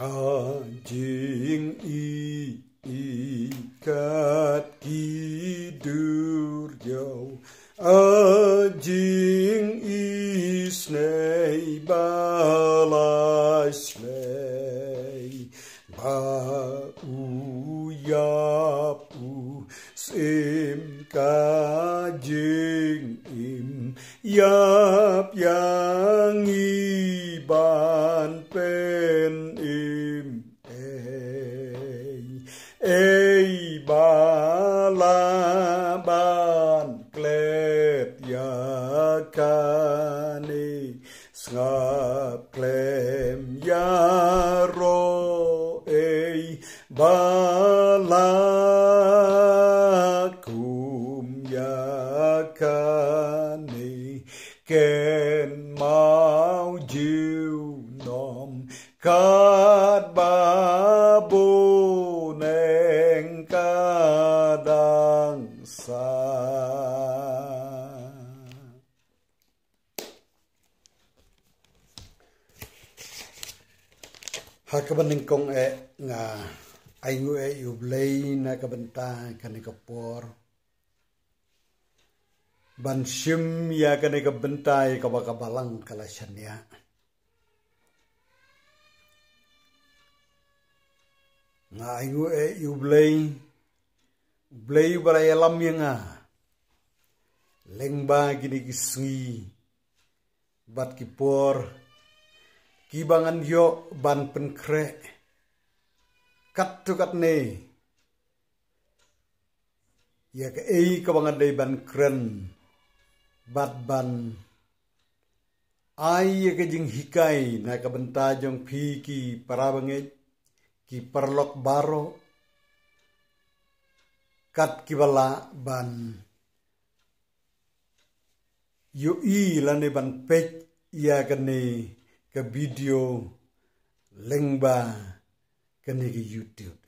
Anjing ikat kidur jauh, anjing isnei balasnei, bau yapu sim kajing im yap yang iban pen im ei balaban klet yakani ngap klem yaro ei balakum yakani ken mau jiu nom kat babu neng kadang sa. Hakabaning kong nga aingu yublay na kabanta kanikapor bansim ya kanikabanta kabakabalang kalasyan niya nga aingu yublay balay alam niya nga lengba ginigisngi bat kipor kibangan yo ban penkre kat tu kat ne ya ke kabangan day ban kren bat ban ay ya ke jing hikay na kabanta jong pi ki parabangit ki parlok baro kat kibala ban yo lane ban pek ya kene ke video lengba kene ke YouTube.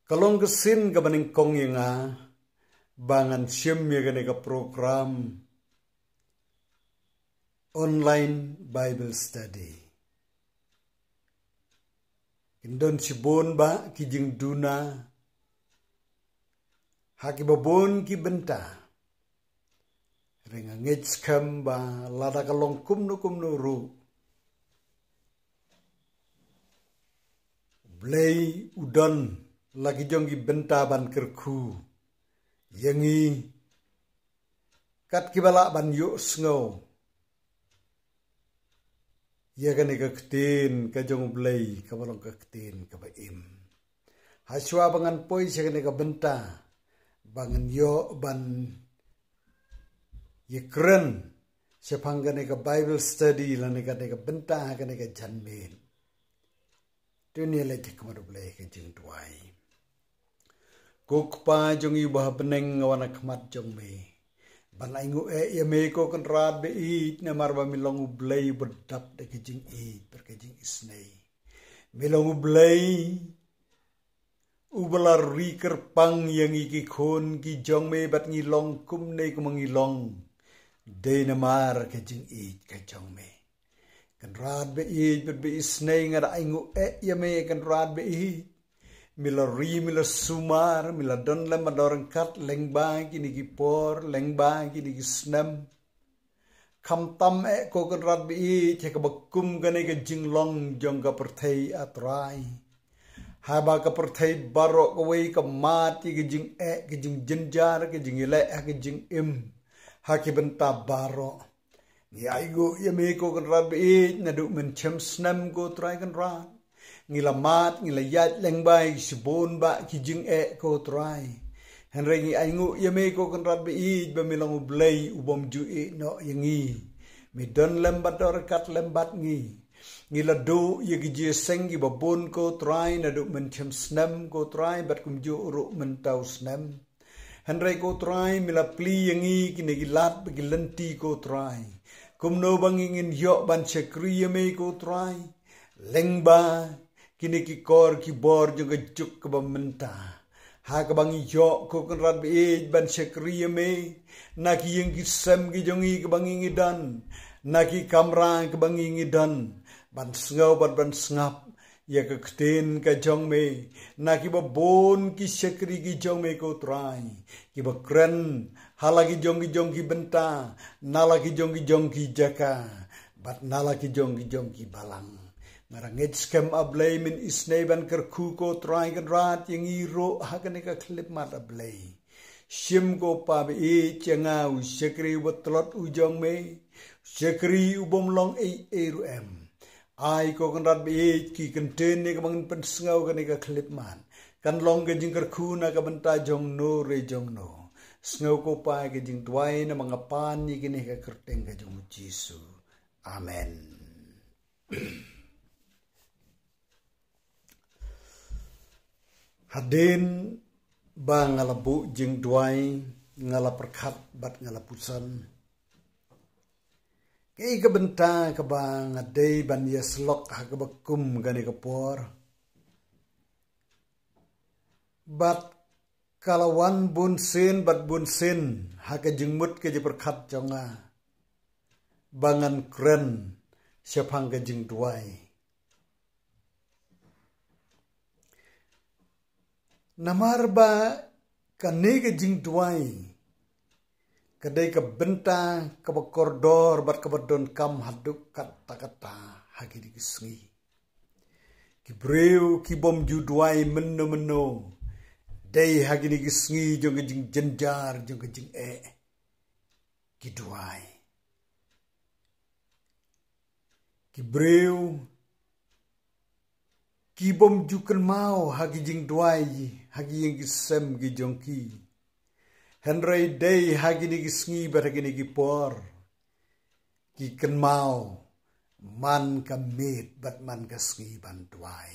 Kalong kesin ke baning kong yang bangan siem ya kene ke program online Bible study. Indon sibon ba kijing duna haki babon ki benta. Renga ngitskam ba lada kalong kumnu ru. Blay udon lagi jongi bentaban kerku. Yangi kat kibala ban yuk snow. Ya kani keketin kajong blay kabalong keketin kabaim. Haswa bangan poi siya kani kabenta. Bangan yuk ban Yekren siapang kani ka Bible study lani kani ka benta kani ka janmin. Dunia lagi kemarublay ka jing tuai. Kukpa jong ibah beneng ngawana kemat jong me. Banaingu ya me ko kan rad be it na marba milong ublay berdap de ka jing it berka jing isnay. Milong ublay ubalar riker pang yang ikikon ki jong me bat ngilong kumne kumangilong. Day namar ka jing it ka jong me. Kan rad be it bet be isnay nga aingu ya me kan rad be it. Mila ri mila sumar mila don lem adorang kat lengbang kini gipor lengbang kini gisnem. Kam tam ko kan rad be it ka bakum gane ka jing long jong ka perthai atrai. Haba ka perthai barok ka way ka mati ka jing ka jing jinjar ka jing ile ka jing im. Haki benta baro. Ni aigo ya me ko kan rad be na du men chem snem ko try kan rad. Ngila mat ngila yat lengbay sibon ba ki jing ko try. Henry ngi aigo ya me ko kan rad be ba milang ublay ubom ju no yangi. Mi don lembat or kat lembat ngi. Ngila do ya ki je sengi babon ko try na du men chem snem ko try bat kum ju uru men tau snem. Henry ko try mila pli yangi kini gilat bagi lenti ko try. Kumno bangingin yok ban cekriya me ko try. Lengba kini ki kor ki bor juga juk ke bamenta. Ha ka bangi yok ko kan rad be ban cekriya me. Naki yang ki sem ki jongi ke bangingi dan. Naki kamra ke bangingi dan. ban sngau ban sngap ya ka kten ka jong me na ki ba bon ki sekri ki jong me ko trai ki ba kren halagi jong ki benta nala ki jong ki jaka bat nala ki jong ki balang ngarang scam ablay min isnay ban kerku ko trai kan rat yang iro hakan ka klip mat ablay shim ko pa be changau sekri botlot ujong me sekri ubom long ru em ai ko kan rat be ki kenten ne ka bang pen sngau kan ka klip man kan long ke jing kerku na ka benta jong no re jong no sngau ko pa ke jing twai na mga pan ni kini ka kerteng ka jong Jesu amen. Hadin ba ngalabu jing duai ngala perkat bat ngala pusan kei ka benta ka ba ngadei ban yeslok ha ka bakum gani ka por bat kalawan bunsin bat bunsin ha ka jingmut ka je perkat jonga bangan kren siapang ka jing duai namar ba kanega jing duai kadai ka benta ka ba koridor bat ka badon kam haduk kata hagi di kisngi ki breu ki bom ju duai menno dei hagi di kisngi jong jing jenjar jong jing ki duai ki breu ki bom jukan mau hagi jing duai hagi yang gisem gi jongki henry day hagi ni gisngi bar hagi ni gipor ki kan mau man ka mit bat man ka sngi ban duai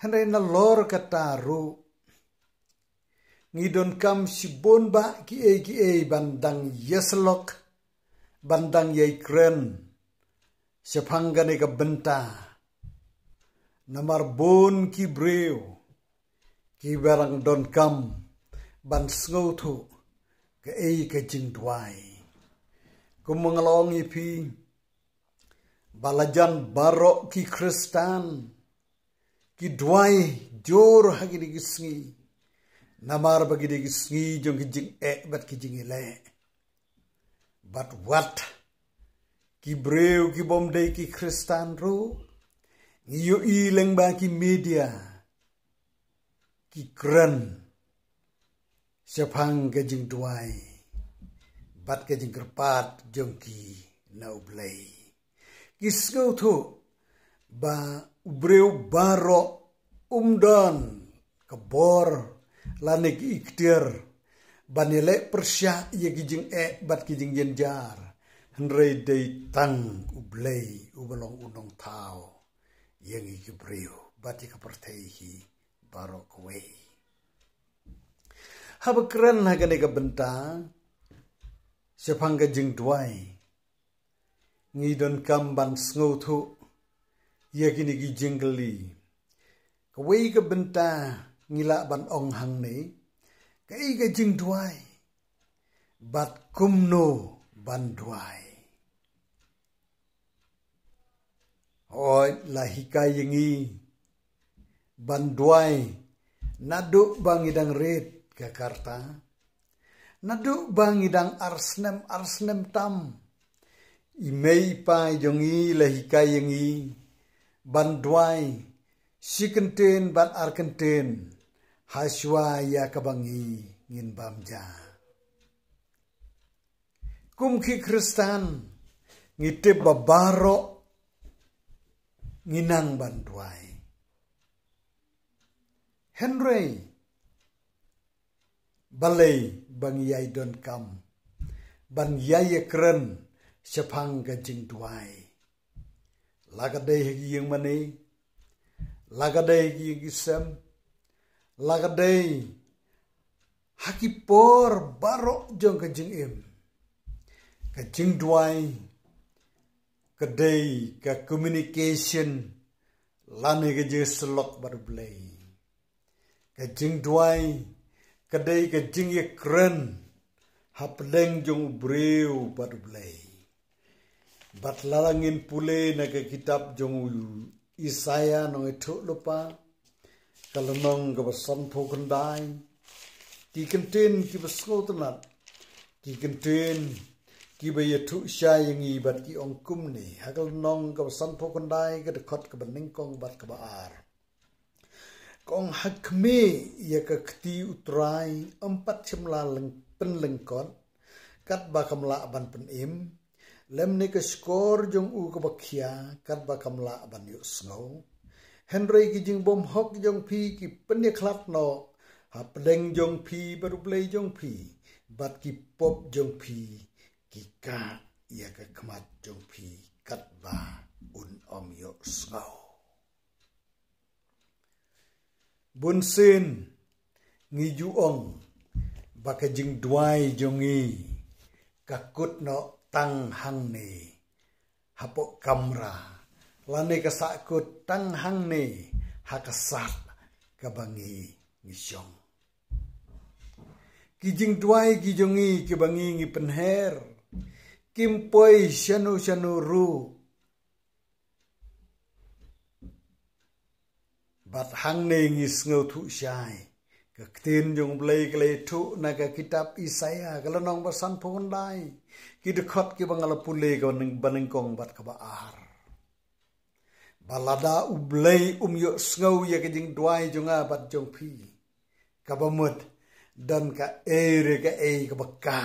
henry na lor kataru ngidon kam sibon ba ki e bandang yeslok bandang yai kren sepangane ka benta namar bon ki breu ki barang don kam ban sngau thu ka ka jing duai kumangalong ipi balajan barok ki kristan ki duai jor hagi di gisngi namar bagi di gisngi jong ki jing bat ki jing ile but what ki breu ki bom dei ki kristan ru ngiyo ileng ba ki media ki kren siapang ke jing duai bat ke jing kerpat jong ki na ublay ki sngau thu ba ubreu baro umdan kebor lane ki iktir banile persya ye ki jing bat ki jing jenjar henrei dei tang ublay ubalong unong tau yang iki breu bati ka pertehi barok we hab keren hagane ka benta sepang ka jing duai ngidon kamban sngau thu yakini gi jingli ka we ka benta ngila ban ong hang ne kai ka jing duai bat kumno ban duai oi lahika yengi banduai nadu bangidang red Jakarta nadu bangidang arsnem tam imei pa jongi lahika yengi banduai sikenten ban arkenten haswa ya kabangi ngin bamja kumki kristan ngite babaro nginang banduai Henry balai bang yai don kam ban yai kren sepang ka jing duai lagadai hegi yang mani lagadai hegi yang gisem lagadai haki por barok jong ka jing im ka jing duai kadai ka communication lane ka je selok baru belai ka jing duai kadai ka jing ye kren hapleng jong breu baru belai bat lalangin pule na ke kitab jong Isaya nong itu lupa kalau nong ke basan pokendai ki kenten ki baskotenat ki kenten ki bayatu syayang ibat ki ongkum ni hakal nong ke basan pokendai ke dekat ke beningkong bat ke baar kong hakme ya ke keti utrai 4 semla penlengkot kat bakamla ban penim lem ni ke skor jong u ke bakhia kat bakamla ban yu snow Henry ki jing bom hok jong pi ki penya klat no hapdeng jong pi baru play jong pi bat ki pop jong pi ki ka ya ke kemat jong pi kat ba un om yu snow bun sin ngi ju ong baka jing duai jongi kakut no tang hang ni hapok kamra lane kasakut tang hang ni hakasat kabangi ngisong ki jing duai ki jongi ki bangi ngi penher kimpoi shanu ru bat hang ne ngis ngau thu shai ka tin jong blei kle thu na ka kitab Isaya kala nong basan phon dai ki de khot ki bangala pule ka ning baning kong bat ka ba ar balada ublei yo ngau ya ka jing duai jonga bat jong phi ka ba mut dan ka ere ka e ka ba ka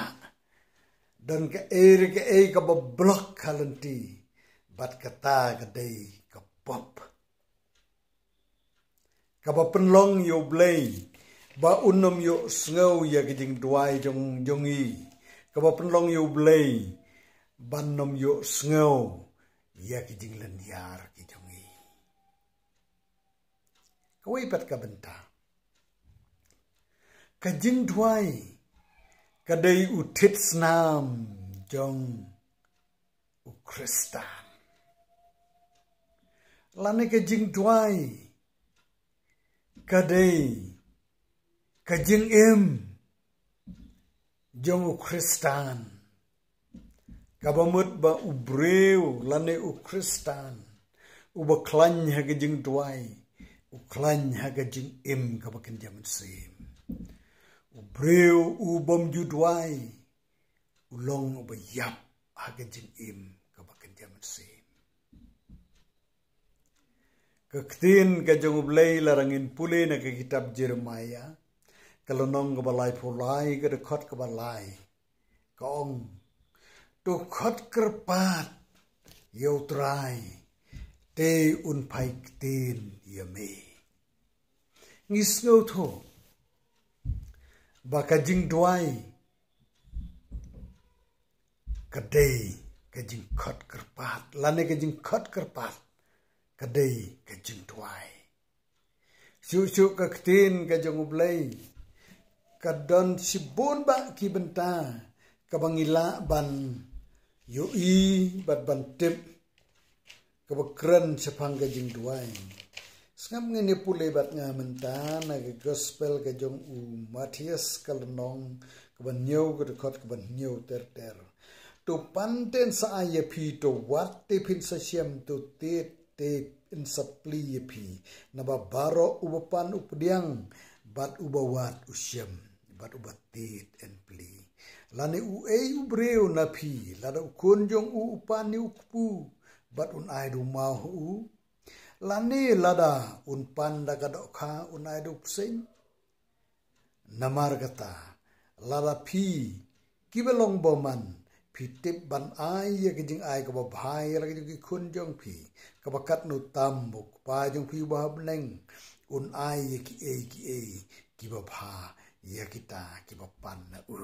dan ka ere ka e ka ba blok kalanti bat kata ka dei ka pop kaba penlong yo blei ba unom yo ngau ya ke jing duai jongi kaba penlong yo blei ban nom yo ngau ya ke jing lendiar ki jongi kawai pat ka benta ka jing duai ka dei utit snam jong u kristan lane ka jing duai kadai kajing em jong u kristan kabamut ba ubreu lane u kristan u baklan ha kajing duai u klan ha kajing em kabakin jaman sim ubreu u bom ju duai u long ba yap ha kajing em kabakin jaman sim Kaktin ka jong blei larangin pule na ka kitab Jeremiah kalonong ka balai pulai ka dekot ka balai kaong tu khot kerpat yau trai te un pai ktin yame ngis ngau tho ba ka jing duai ka dei ka jing khot kerpat lane ka jing khot kerpat kadai ka jing tuai su ka ktin ka jong blei ka don sibun ba ki benta ka bangila ban yo i bat ban tip ka bakran sepang ka jing tuai ngam ngene pule bat nga menta na ka gospel ka jong u Matius kalnong ka ban nyau ka khot ka ban nyau ter to panten sa aya pi to wat te pin sa siam to tet te in sapli pi na baro ubapan updiang bat ubawat usyam bat ubatit en pli lane u e ubreu na pi lada ukonjong u upan ni ukpu bat un ai du mau u lane lada un panda kadok kha un ai du psing namar kata lada pi kibelong boman pitip ban ai ya ke jing ai ka ba bhai la ke khun jong phi ka ba kat nu tam buk pa jong phi ba neng un ai ya ki e ki ba bha ya kita ki ba pan na u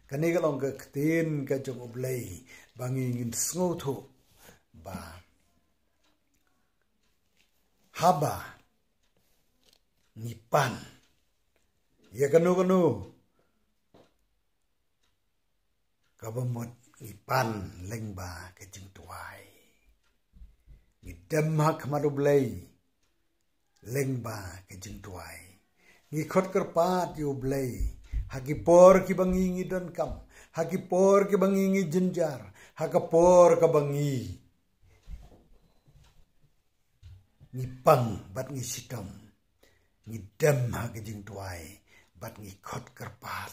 kani ka long ka tin ka jong oblei bangi ngin sngo tho ba haba ni pan ya kanu kabamot ipan lengba ke jing tuai ni demak marublei lengba ke jing tuai ni khot kerpat yu blei hagi por ki bangi ngi don kam hakipor ke bangi ngi jenjar, hakapor ke bangi ngi pang bat ngi sitom, ngi dem hake jing tuai, bat ngi khot kerpat,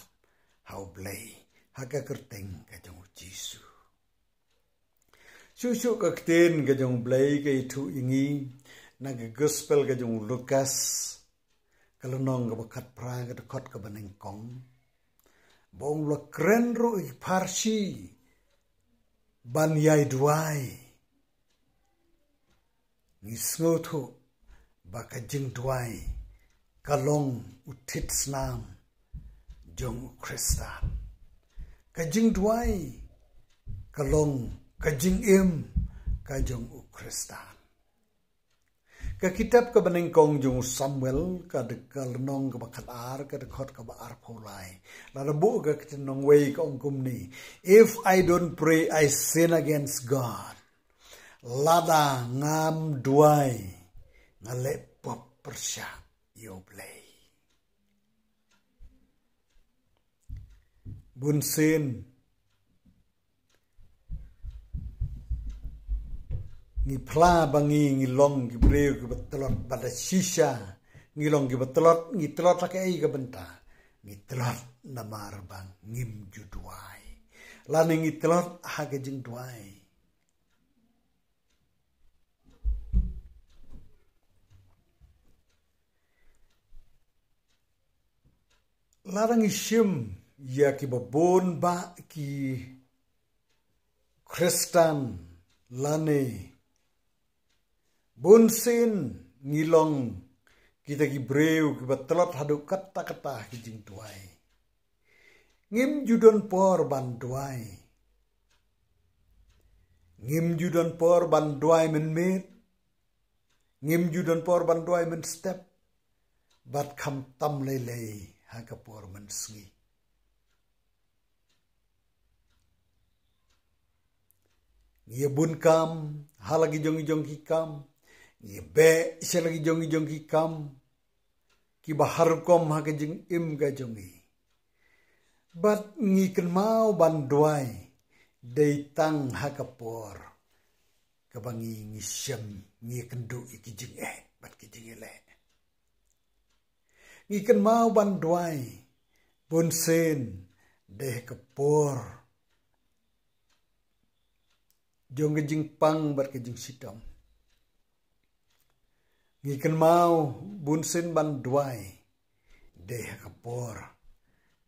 hau blei, haka kerteng ke jong Jisu. Susu ke kten ke jong blei ke itu ingi, na ke gospel ke jong Lukas, kalau nong ke bakat pra ke dekot ke baneng kong, bong lo keren ru i parsi, ban yai duai, ngisngo tu, baka jing duai, kalong utit snam, jong Kristan. Kajing duai, kalong kajing im, kajong Kristan. Ka kitab ka banengkong jong Samuel, ka dekal nong ka bakat ar, ka dekot ka ba ar polai. Larabu ka kitinong way ka ongkum ni. If I don't pray, I sin against God. Lada ngam duai, ngalepop persya yoblay. Bunsin, ngi pla bangi ngi long ngi breu ki betelot pada sisa ngi long ki betelot ngi telot laki ai ka benta ngi telot namar bang ngim juduai lani ngi telot ha ke jing duai larang isim ya ki babon ba ki Kristan lane bunsin ngilong kita ki breu ki batelot hadu kata-kata ki jing tuai. Ngim judon por ban tuai. Ngim judon por ban tuai men mit. Ngim judon por ban tuai men step. Bat kam tam lelei haka por men sngi. Ngia bun kam halagi jong ki kam. Ngi be isa lagi jong ki kam ki bahar kom ha jing im ga jongi bat ngi ken mau ban duai dei tang ha kapor ka bangi ngi syam ngi kendu iki jing bat ki jing ele ngi ken mau ban duai bun sen deh kapor jong jing pang bat ki jing sitom ngiken mau bunsin ban duai deh kapor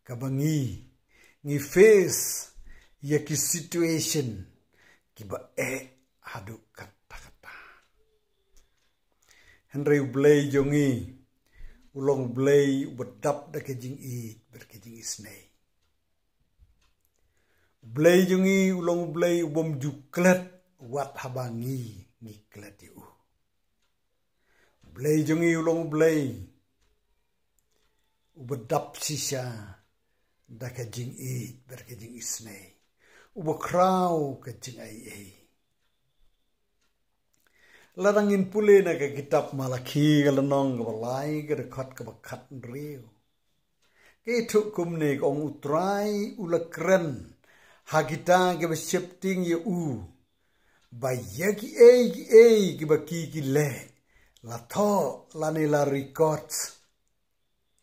kabangi ngi face ya ki situation ki ba hadu kata-kata Henry Blay jongi ulong Blay bedap da kejing i berkejing isnei Blay jongi ulong Blay ubom juklet wat habangi ngiklet yu Blay jongi ulong Blay ubedap sisa da kajing i berkajing isnei ubakraw kajing ai larangin pule na ka kitab Malaki kalanong kabalay kadakot kabakat nriyo kaitu kumne kong utray ulakren hagita kabasyepting ya bayagi kibaki kile Lato lanila records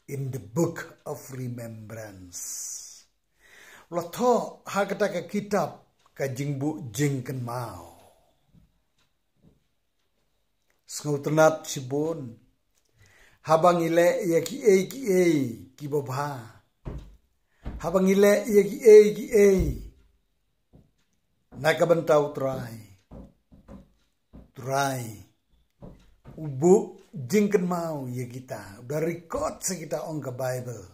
in the book of remembrance. Lato hakata ka kitab ka jingbu jingken mau. Snautenat sibon. Habang ile ya ki ki babha. Habang ile ya ki nakabantau try. Ubu jingken mau ya kita udah record kita on ke Bible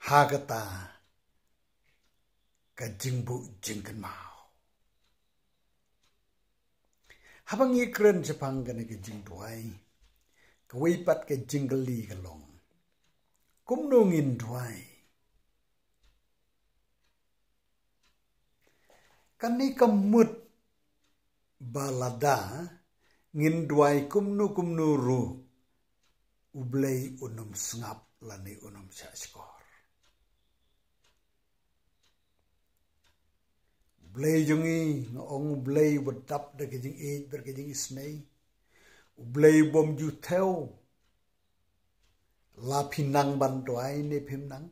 hakata ka jingbu jingken mau habang ikren sepang kene ke jing tuai kewipat ke jinggeli kelong kumnungin tuai kani kemut balada ngin duai kumnu ru ublay unum sngap lani unum syakskor. Ublay jungi ngong ublay bedap da kejing ej berkejing isnay. Ublay bom ju theo la pinang bantuai ne pimnang.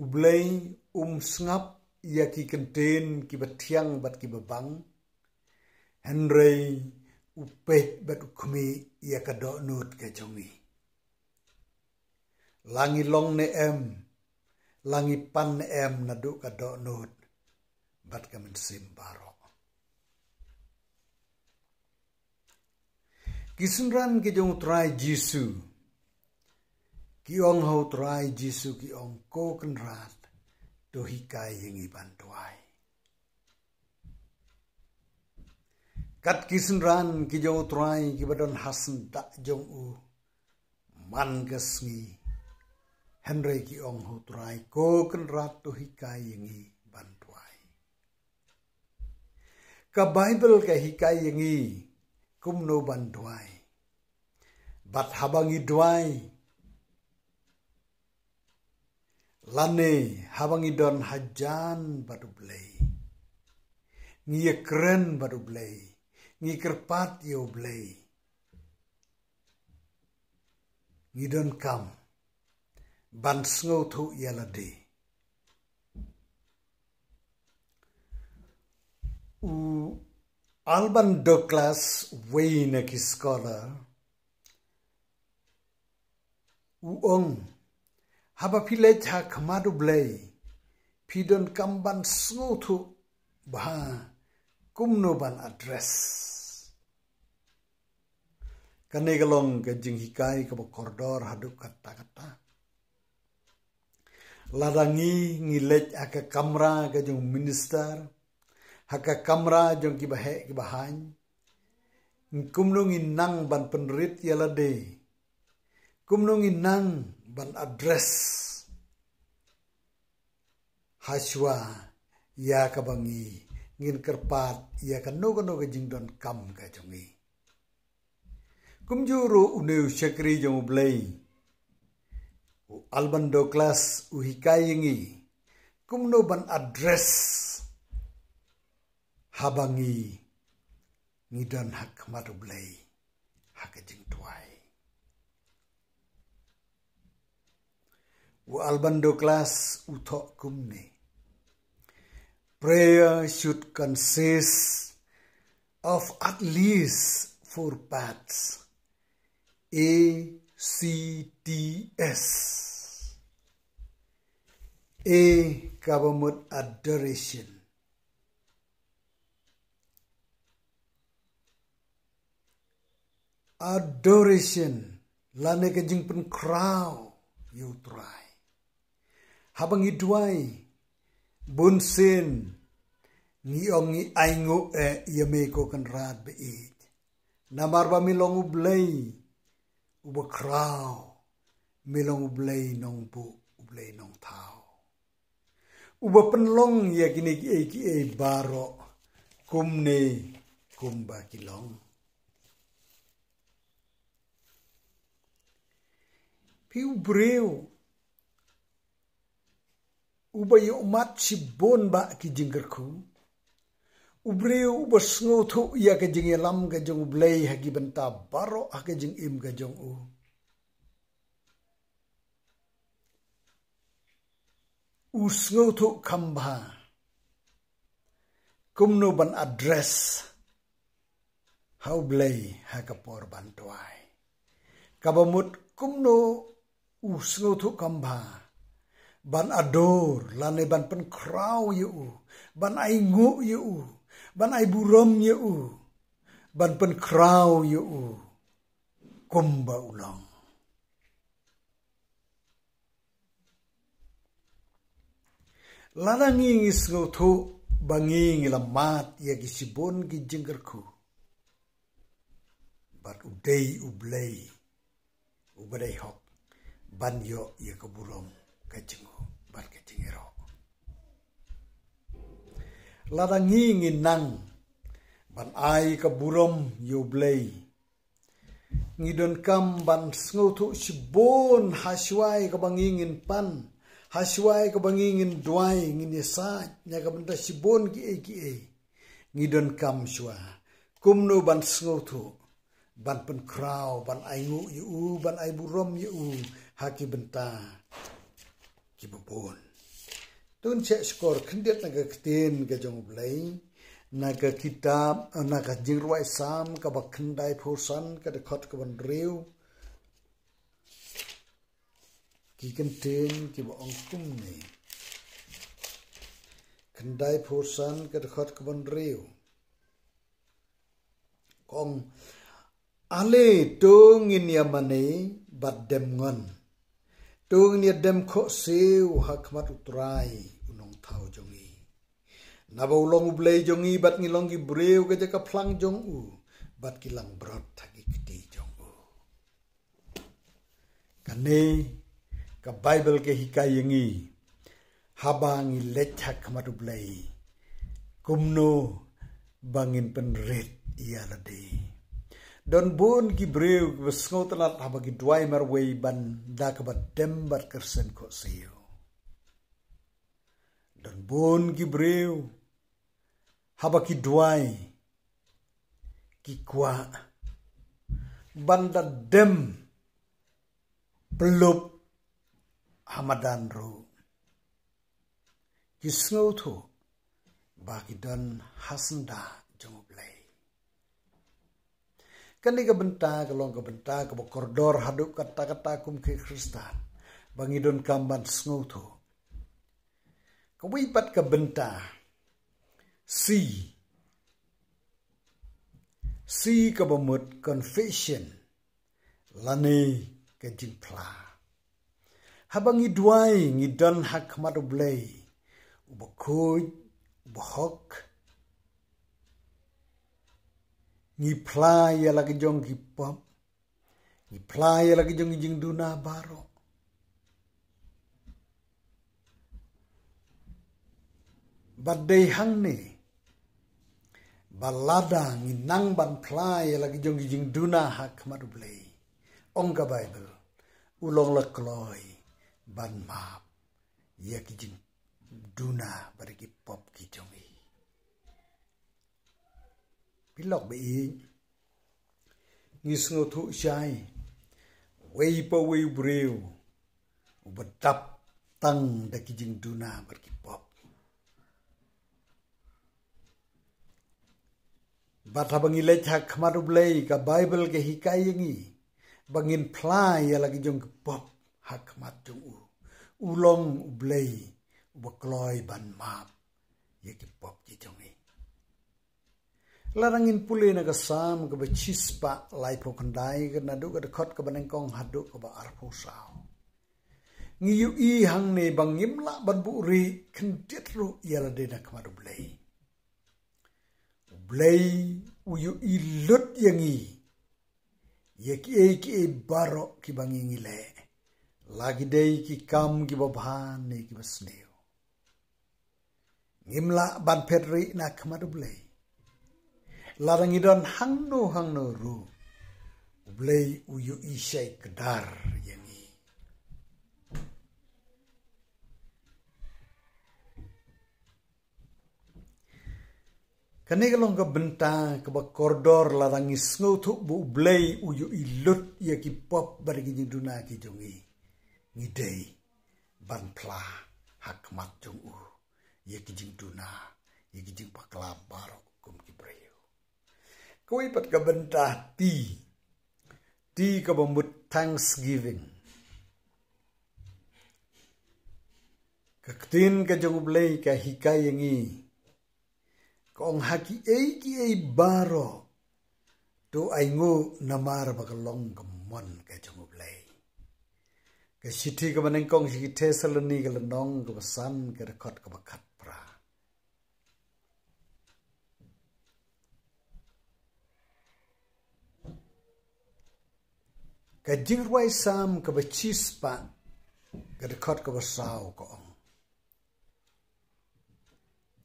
Ublay sngap ia ki kenten ki batiang bat ki babang. Henry upeh bat ukmi ia kadok nut ke jongi. Langi long ne em, langi pan ne em naduk kadok nut bat kamen sim barok. Kisunran ke jong try Jisu. Ki ong hau try Jisu ki ong ko kenrat to hikai yengi bantuai. Kat kisunran ki jong try ki badon hasen dak jong u man kesngi. Henry ki ong hau try ko kenrat to hikai yengi bantuai. Ka Bible ka hikai yengi kumno bantuai. Bat habangi duai. Lane habangi don hajan batu blay. Ngia keren batu blay. Ngi kerpat yo blay. Ngi don kam. Ban sngau thu yalade. Alban Douglas Wayne ki scholar. Uong haba village ha khamadu blay. Pidon kamban sngothu bah kumno ban address. Kanegalong ke jing hikai ke kordor haduk kata-kata. Ladangi ngilej aka kamra ke jung minister. Haka kamra jong ki bahany. Kumnung inang ban penrit yalade. Kumnung inang ban address. Haswa ya kabangi. Ngin kerpat ya kanogo jing don kam ka jongi. Kumjuro uneu syakri jong ublay. Alban Douglas uhikayengi. Kumno ban address. Habangi ngidon hak madu blay hak jing tuai. Wa Alban Douglas uthok kumne. Prayer should consist of at least 4 parts. A-C-T-S. A. Kabamut adoration. Adoration. Lane kejing pen kraw. You try. Habang idway. Bunsin. Ngi aingo yame ko kan rad beid. Namar ba milong ublay. Uba kraw. Milong ublay nong bu. Ublay nong tao. Uba penlong ya kini ki baro. Kumne kumba kilong. Piu breu. Uba yu umat si bon ba ki jinggerku. Ubreu uba sngotu ya ke jing yalam ke jong ublay hagi benta baro hagi jing im ke jong u. Sngotu kamba. Kumno ban address. How blay hakapor bantuai. Kabamut kumno sngotu kamba. Ban ador lane ban pen kraw yu. Ban aingu yu. Ban ai buram yu. Ban pen kraw yu. Kumba ulang. Lalangi ngisngotu bangi ngilamat ya gisibon gijinggerku. Bat udai ublay. Ubadai hok. Ban yo ya keburam. Kajengu bar kajengero. Ladangi nginang ban ai kaburom yoblay. ngidon kam ban sngotu sibon haswai ka bangingin pan haswai ka bangingin duai ngin yesa nya ka benda sibon ki ngidon kam shwa kumno ban sngotu ban pen kraw ban aingu yu ban ai burom yu haki benta ki bobon tun che skor khindet naga kten ga jong blai naga kitab naga jingruai sam ka bakhandai phosan ka de khot ka ban reu ki kenten ki ba ong kum ne khandai phosan ka de khot ka ban reu kong ale tong in yamane bad dem ngon tong ni dem kho seu hakmat utrai unong thau jongi nabau long blei jongi bat ngilong gi breu ke ka phlang jong u bat kilang brot thagi kiti jong u kane ka bible ke hikayengi habang lech hakmat blei kumno bangin penret ia lade don bon ki breu besngot lat habagi dwai marwei ban da ka badem bat kersen ko seo don bon ki breu habaki dwai ki kwa banda dem pelup hamadan ro ki sngoto baki don hasanda jongoblei kani ka benta ka long ka benta ka koridor haduk kata-kata kum ke Kristan bangidon kamban sngoto ka wipat ka benta si ka bamut confession lane ka jingpla habangi duai ngidon hak madublei ubakoj ubahok ngi playa lagi jong ki pop ngi playa lagi jong jing duna baro badai hang ne balada ngi nang ban playa lagi jong jing duna hak madublei ongka bible ulong la kloi ban map ya ki jing duna bagi pop ki jongi pilok be ngi sngo thu shai wei po wei breu ubadap tang da ki jing duna bagi pop bata bangi lechak khmadu blei ka bible ke hikai ngi bangin plai ya lagi jong pop hak mat jong ulong blei ubakloi ban map ye ki pop ki jongi larangin pule na ka sam ka bachispa lai pho khandai ka nadu ka khot ka baneng kong hadu ka ba arpho sao ngi yu i hang ne bangim la ban bu ri khntit ru yala de na khmadu blei u yu i lut yangi ye ki e baro ki bangi ngile lagi dei ki kam ki babhan ne ki basneo ngimla ban petri na khmadu blei larangidon hangno ru blei uyu ishai kedar yangi kane kalong ka benta ka ba koridor larangi sngotu bu blei uyu ilut ya ki pop barigi duna ki jongi ngidei ban pla hakmat jong u ya ki jing duna ya ki jing pakla baro kum ki breu koi pat ka benta ti ka bambut thanksgiving ka ktin ka jong blei ka hikai yangi kong haki ei baro to aingo namar bakalong kamon ka jong blei ka sithi ka baneng kong si Thessaloni ka lanong ka basan ka rekot ka bakat pra ka jingruai sam ka bachispa ka rekot ka basau ko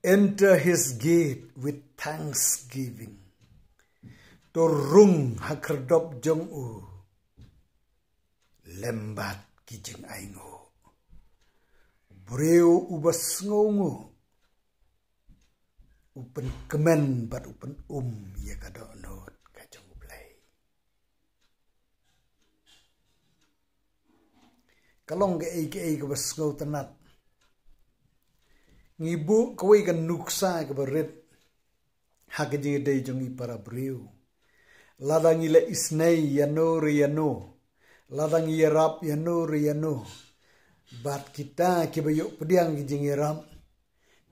enter his gate with thanksgiving Torung hakerdop jong u. Lembat kijeng aingu. Breu ubas ngongu. Upen kemen bat upen ya kadok not kajong ublay. Kalong ke bas ngau tenat. Ngibu kawai kan nuksa ke berit. Hakajing day jong ipara breu. Ladang ila isnay yano riyano. Ladang yarap yano riyano. Bat kita kibayok pediang kijing yaram.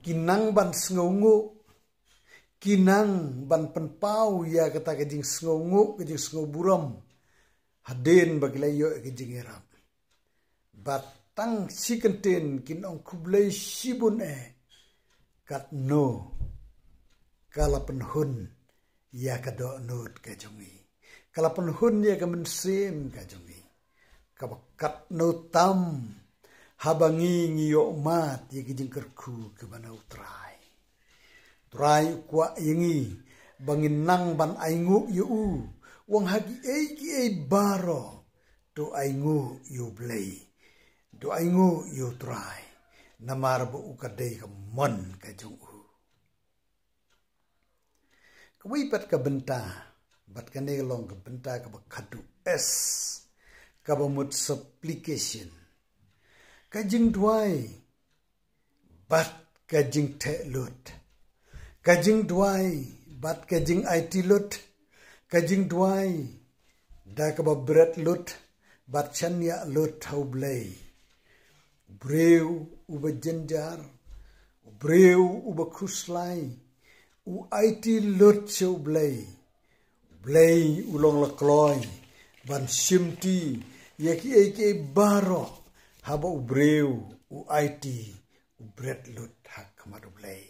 Kinang ban sngongu. Kinang ban penpau ya kata kijing sngongu kijing sngo buram. Hadin bagilayo kijing yaram. Bat tang sikenten kinong kublay sibun kat no. Kala penhun ya kadok not kajongi. Kala penhun ya kemensim kajongi. Kabakat no tam. Habangi ngiyok mat ya kijing kerku kebana utrai. Utrai kwa yengi. Bangin nang ban aingu yu. Wang hagi egi baro. Do aingu yu blay. Do aingu yu utrai. Namar bu ukadai kemon kajong Kawipat ka benta, bat ka nelong ka benta ka bakadu es, ka bamut supplication. Kajing duay, bat kajing te lut. Kajing duay, bat kajing IT lut. Kajing duay, da ka babret lut, bat chanya lut haublay. Breu uba jenjar, breu uba kuslay. IT lot show blay ulong lakloy ban simti yaki eke baro haba ubreu IT ubret lot hak kamadu blay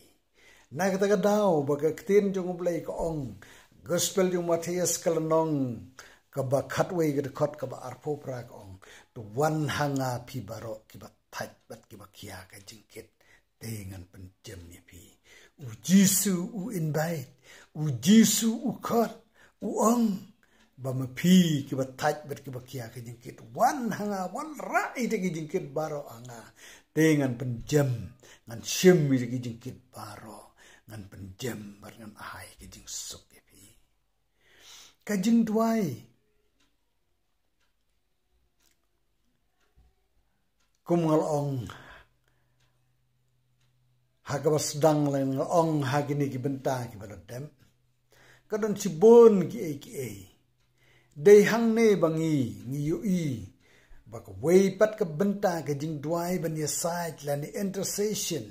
na kata daw baga ktin jong blay ko ong gospel jong Matias kalanong kaba khatway gad khot kaba arpo pra ko ong to wan hanga pi baro kiba thaj bat kiba kia ka jingkit dengan penjem ni pi u Jisu u invite, u Jisu u kot, u ong, bama pi kiba taj bat kiba kia ke jingkit, wan hanga, wan rai te ke jingkit baro hanga, dengan penjem, ngan sim te ke jingkit baro, ngan penjem, bar ngan ahai ke jing suk ke pi. Kajing duai, kumngal ong, Hagaba sedang lain ong hagini ki benta ki balodem. Kadon sibon ki Dei hang ne bangi ngi yui. Baka way pat ka benta ka jing duai ban ya side lan intercession.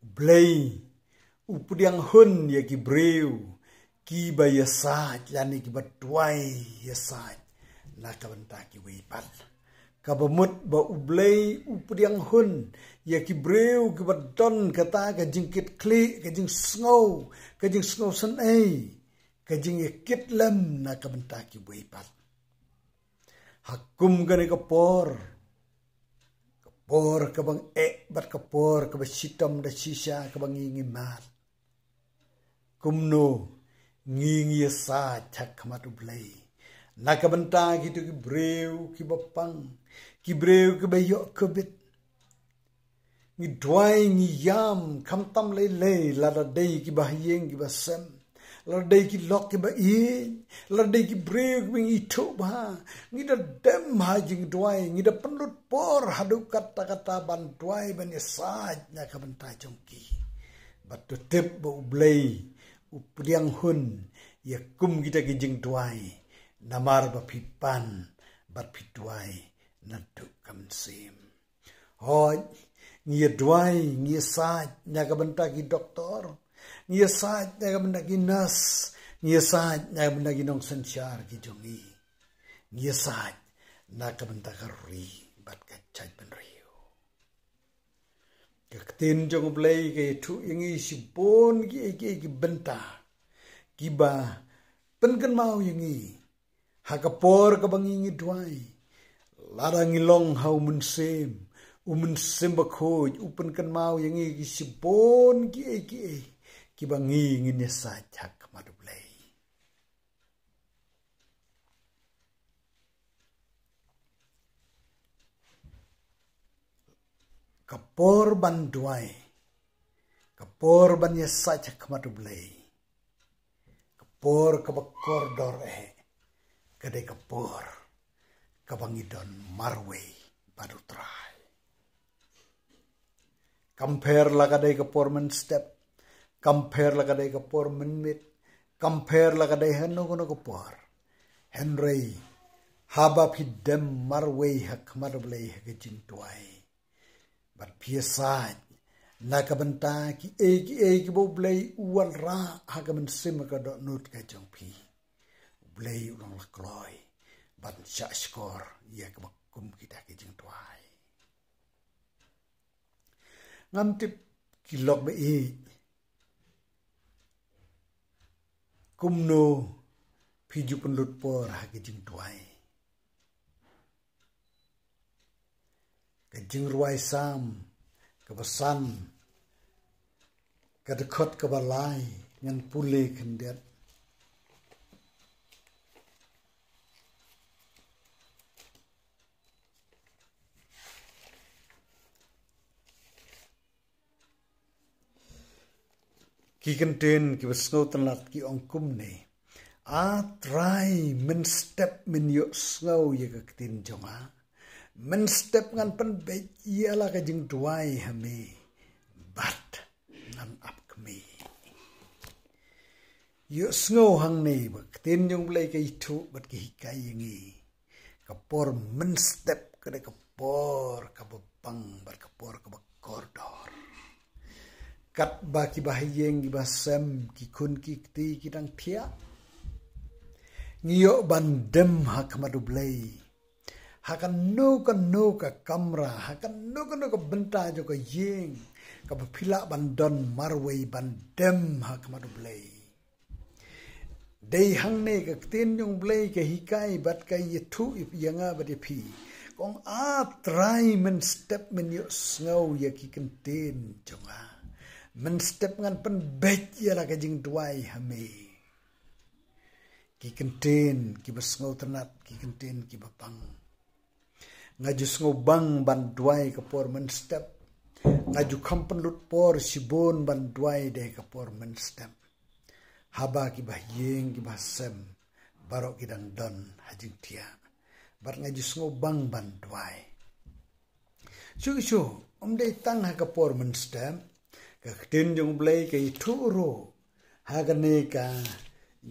Blay upudiang hun ya ki breu. Ki ba ya side lan ki bat duai ya side. Na ka benta ki way pat. Kabamut ba ublay upudiang hun. Ya ki breu ki badon kata ka jingkit kli ka jing snow san ka jing yakit lam na ka benta ki buipat hakum gani kapor ka bang bat kapor ka ba sitam da sisa ka bang ngi mat kumno ngi sa chak khamatu blay na ka benta ki to ki breu ki bapang ki breu ki bayo kabit Ngi duai ngi yam kam tam le lada day ki bahiyeng ki basem lada day ki lok ki ba in lada day ki breu ki ngi to ba ngi da dem ha jing duai ngi da penlut por hadu kata ban duai ban yasaj na ka benta jongki batu tip ba ublay upriang hun ya kum kita ki jing duai namar ba pipan bat piduai naduk kam sim hoj Ngia duai, ngia saj, nyaga benta ki doktor. Ngia saj, nyaga benta ki nas. Ngia saj, nyaga benta ki nong sensyar ki jongi. Ngia saj, nyaga benta ka ri, bat ka chaj ben riyo. Kaktin jong blay kay tu ingi sipon ki benta. Kiba, penken mau ingi. Hakapor ka bang ingi duai. Lara ngilong hau munsem. Sembakoj upen kan mau yang ki sipon ki bangi ngin ya sajak madublay kapor ban duai, kapor ban yesaj kemadu blei, kapor kabakor dor kadai kapor kabangidon marway badutrai. Compare la kadai kapor men step, compare la kadai kapor men mit, compare la kadai hanu kono kapor. Henry haba pidem marway hak madublay hakajing tuai. But piasaj nakabanta ki egi boblay uwan ra hagaman simaka dot nut kajong pi. Blay ulang lakloy, but syak skor ia kebakum kita kajing tuai. Ngamtip kilok be kumno piju penlut por hakajing tuai. Kajing ruai sam kebesan kedekot kebalai ngan pule kendet. Ki kenten ki besno tenat ki ongkum ne. Try men step men yuk sngau ye ketin jonga. Men step ngan pen bet ialah kajing duai hame. Bat ngan ap kemi. Yuk sngau hang ne ketin jong belai ke itu bat ke hikai yengi. Kapor men step kada kapor kabepang bat kapor kabakor dor. Kat baki bahayeng ki basem ki kun ki kti ki dang tia. Ngiyok bandem hak madublay. Hakan no ka kamera, hakan no ka benta jo ka yeng. Ka pila bandon marway bandem hak madublay. Day hang ne ka ktin yung blay ka hikai bat ka yetu ip yanga bat pi. Kong try men step men yuk sngau ya ki kentin jonga. Men step ngan pen bet ialah kajing duai hame. Ki kenten ki besngau tenat ki kenten ki bapang. Ngaju sngau bang ban duai kapor men step. Ngaju kampen lut por sibon ban duai de kapor men step. Haba ki bahyeng ki basem barok ki dang don hajing tia. Bar ngaju sngau bang ban duai. Su dei tang ha kapor men step. Kaktin jong blay kay turo hagane ka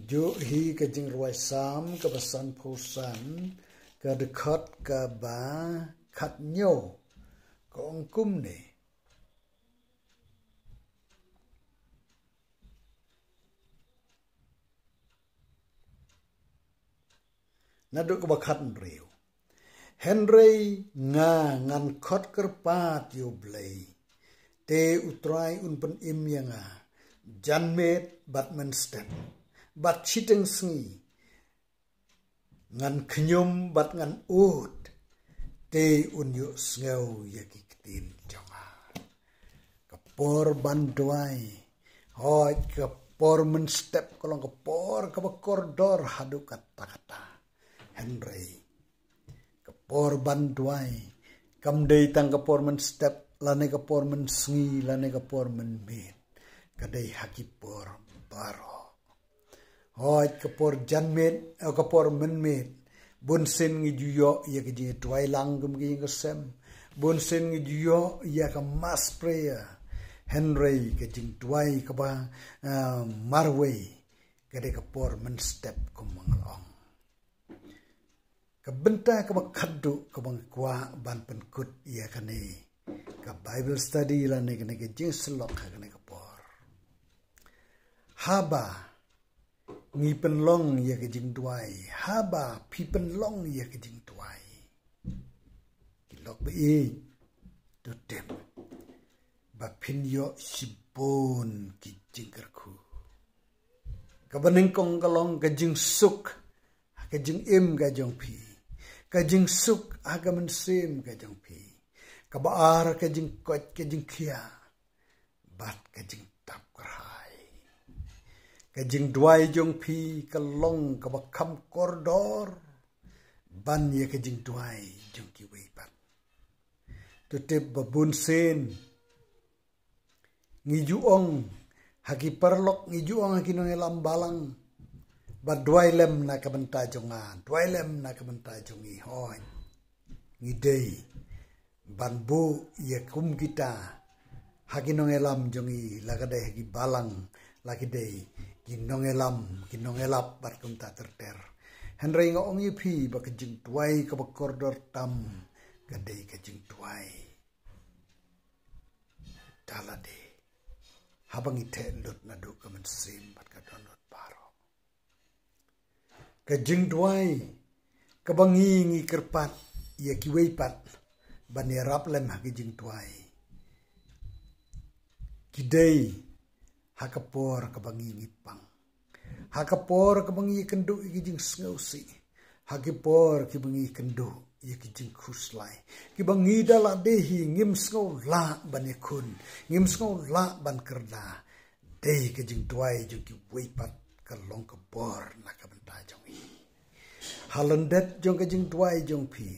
jo hi ka jing ruai sam ka basan phusan ka dekat ka ba khat nyo ka ongkum ne naduk ka bakhat riu Henry nga ngan khot kerpat yo blay te utrai unpen im yanga janmet batman step bat chiteng sngi ngan knyum bat ngan ut te unyu sngau yakiktin jonga kapor banduai hoj kapor men step kolong kapor kabakordor hadu kata-kata Henry kapor banduai kamdei tang kapor men step lane kapor men sngi lane kapor men met kadai hakipor baro hoj kapor janmet kapor men met bonsen ngi juyo ya ke je twai lang gum gi ngasem bonsen ngi juyo ya ka mas prayer Henry ke jing twai ka ba marway kadai kapor men step kumangalong kabenta ka bakaddu ka bang kwa ban penkut ya kane ka Bible study la ne ke jing selok ka ne kapor haba ngi penlong ya ke jing tuai haba pi penlong ya ke jing tuai kilok be to tem ba pin yo sibon ki jing kerku ka baning kong kalong ka jing suk ka jing im ka jong pi ka jing suk aga men sim ka jong pi kabaar kajing kot kajing kia bat kajing tap kerai kajing duai jong pi kalong kabakam koridor ban ye kajing duai jong ki wei bat tutip babun sen ngijuong haki perlok ngijuong haki nongelam balang ba dwailem na kabenta jongan dwailem na kabenta jongi hoy ngidei banbu ye kum kita haki nongelam jongi lagade haki balang lagi dei kinongelam bat kum ta terter henry ngong yipi ba kejing tuai ka ba koridor tam kadei kejing tuai talade habang ite lut na du ka mensim bat ka donot paro kejing tuai ka bangi ngi kerpat ye kiwei pat bani rap lem ha kejing tuai kidei hakapor kabangi ngipang hakapor kabangi kendu ikijing ngausi hakipor kibangi kendu ikijing khuslai kibangi dala dehi ngim ngau la ban yakun ngim ngau la ban kerda dei kijing tuai ju ki weipat kalong kapor na kabenta jongi halendet jong kijing tuai jong pi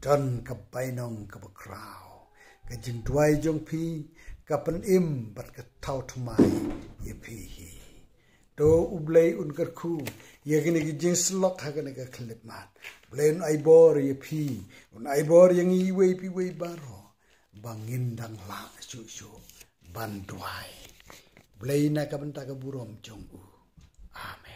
don kapainong kabakrau kijing tuai jong pi kapan im bat ka tau tumai ye pihi do ublei un kerku ye gini gijing slok ha gani ka klip mat blain aibor ye pi un aibor yang i wei pi wei baro bangin dang la su su banduai blei na ka benta ka burom jong u amen.